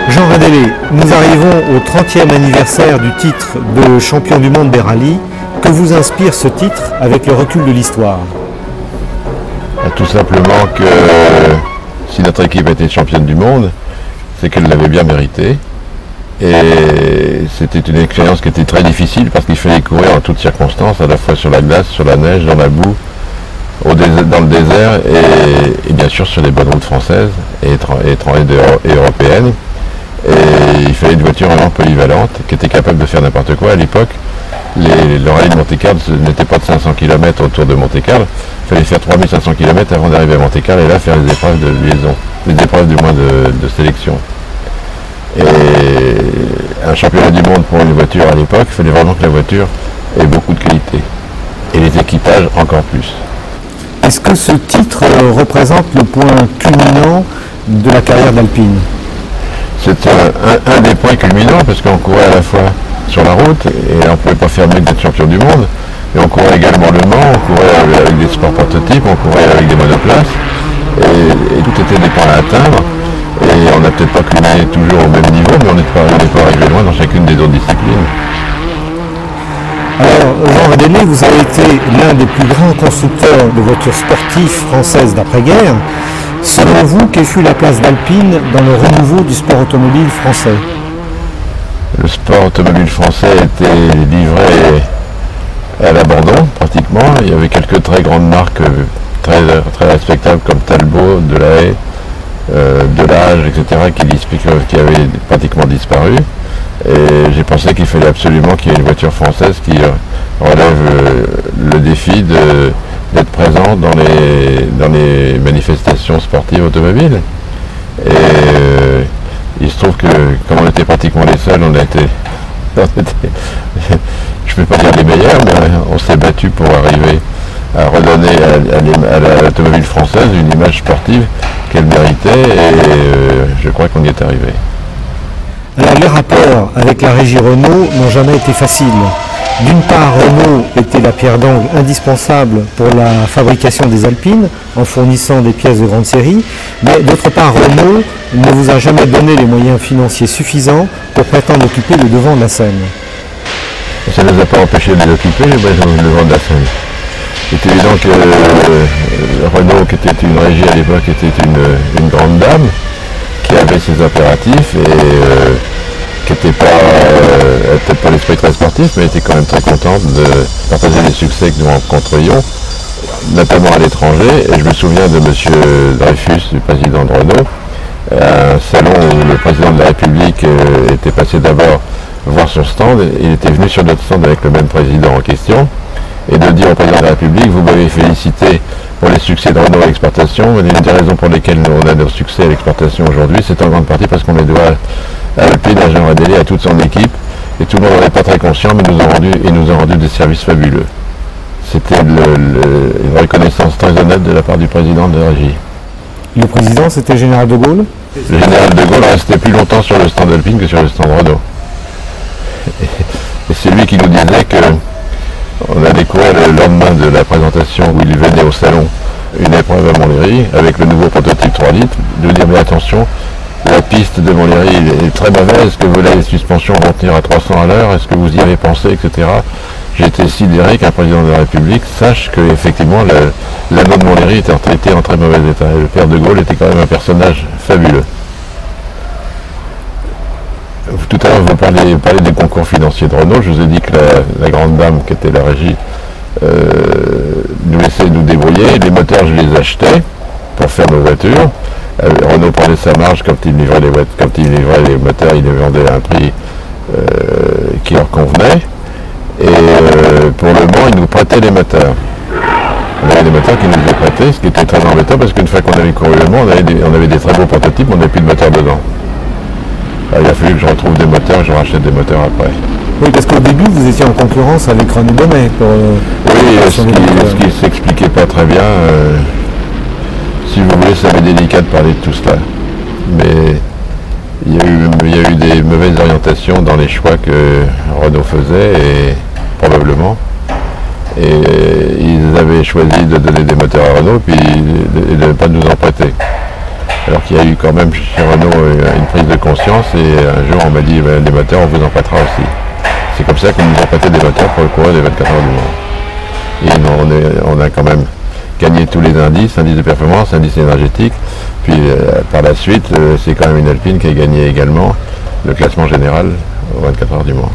Jean Radélé, nous arrivons au 30e anniversaire du titre de champion du monde des rallyes. Que vous inspire ce titre avec le recul de l'histoire? Tout simplement que si notre équipe était championne du monde, c'est qu'elle l'avait bien mérité. Et c'était une expérience qui était très difficile parce qu'il fallait courir en toutes circonstances, à la fois sur la glace, sur la neige, dans la boue, dans le désert et bien sûr sur les bonnes routes françaises et européennes. Et il fallait une voiture vraiment polyvalente qui était capable de faire n'importe quoi. À l'époque, le rallye de Monte-Carlo n'était pas de 500 km autour de Monte-Carlo. Il fallait faire 3500 km avant d'arriver à Monte-Carlo et là faire les épreuves de liaison, les épreuves du moins de sélection. Et un championnat du monde pour une voiture à l'époque, il fallait vraiment que la voiture ait beaucoup de qualité. Et les équipages encore plus. Est-ce que ce titre représente le point culminant de la carrière d'Alpine? C'est un des points culminants parce qu'on courait à la fois sur la route et on ne pouvait pas faire mieux d'être champion du monde. Mais on courait également le Mans, on courait avec des sports prototypes, on courait avec des monoplaces et tout était des points à atteindre. Et on n'a peut-être pas culminé toujours au même niveau, mais on n'est pas arrivé loin dans chacune des autres disciplines. Alors, Jean Radélé, vous avez été l'un des plus grands constructeurs de voitures sportives françaises d'après-guerre. Selon vous, quelle fut la place d'Alpine dans le renouveau du sport automobile français? Le sport automobile français était livré à l'abandon, pratiquement. Il y avait quelques très grandes marques très respectables comme Talbot, Delahaye, Delage, etc., qui avaient pratiquement disparu. Et j'ai pensé qu'il fallait absolument qu'il y ait une voiture française qui relève le défi d'être présent dans les manifestations sportives automobiles. Et il se trouve que, comme on était pratiquement les seuls, je ne peux pas dire les meilleurs, mais on s'est battu pour arriver à redonner à l'automobile française une image sportive qu'elle méritait, et je crois qu'on y est arrivé. Alors, les rapports avec la régie Renault n'ont jamais été faciles. D'une part, Renault était la pierre d'angle indispensable pour la fabrication des Alpines, en fournissant des pièces de grande série, mais d'autre part, Renault ne vous a jamais donné les moyens financiers suffisants pour prétendre occuper le devant de la scène. Ça ne nous a pas empêché de les occuper, le devant de la scène. C'est évident que Renault, qui était une régie à l'époque, était une grande dame, qui avait ses impératifs et qui n'était pas l'esprit très sportif, mais était quand même très contente de partager les succès que nous rencontrions, notamment à l'étranger. Et je me souviens de M. Dreyfus, du président de Renault, à un salon où le président de la République était passé d'abord voir son stand, et il était venu sur notre stand avec le même président en question, et de dire au président de la République: vous m'avez félicité pour les succès de Renault à l'exportation, mais l'une des raisons pour lesquelles on a nos succès à l'exportation aujourd'hui, c'est en grande partie parce qu'on les doit à Alpine, à Jean Radélé, à toute son équipe, et tout le monde n'en est pas très conscient, mais nous a rendu des services fabuleux. C'était une reconnaissance très honnête de la part du président de la régie. Le président, c'était le général de Gaulle? Le général de Gaulle restait plus longtemps sur le stand Alpine que sur le stand Renault. Et c'est lui qui nous disait que on a découvert le lendemain de la présentation où il venait au salon une épreuve à Montlhéry avec le nouveau prototype 3 litres, de dire: mais attention, la piste de Montlhéry est très mauvaise, est-ce que les suspensions vont tenir à 300 à l'heure, est-ce que vous y avez pensé, etc. J'ai été sidéré qu'un président de la République sache que effectivement l'anneau de Montlhéry était en très mauvais état. Et le père de Gaulle était quand même un personnage fabuleux. Tout à l'heure, vous parlez des concours financiers de Renault. Je vous ai dit que la grande dame qui était la régie nous laissait nous débrouiller. Les moteurs, je les achetais pour faire nos voitures. Renault prenait sa marge quand il livrait les moteurs, il les vendait à un prix qui leur convenait. Et pour le Mans, il nous prêtait les moteurs. On avait des moteurs qui nous étaient prêtés, ce qui était très embêtant parce qu'une fois qu'on avait couru le Mans, on avait des très beaux prototypes, mais on n'avait plus de moteurs dedans. Alors, il a fallu que je retrouve des moteurs, je rachète des moteurs après. Oui, parce qu'au début, vous étiez en concurrence avec René Bonnet. Oui, ce qui ne s'expliquait pas très bien. Si vous voulez, ça m'est délicat de parler de tout cela. Mais il y a eu des mauvaises orientations dans les choix que Renault faisait, et probablement. Et ils avaient choisi de donner des moteurs à Renault, puis de ne pas nous en prêter. Alors qu'il y a eu quand même chez Renault une prise de conscience, et un jour on m'a dit les moteurs on vous en prêtera aussi. C'est comme ça qu'on nous a prêté des moteurs pour le coureur des 24 heures du Mans. Et on a quand même gagné tous les indices de performance, indices énergétiques. Puis par la suite, c'est quand même une Alpine qui a gagné également le classement général aux 24 heures du Mans.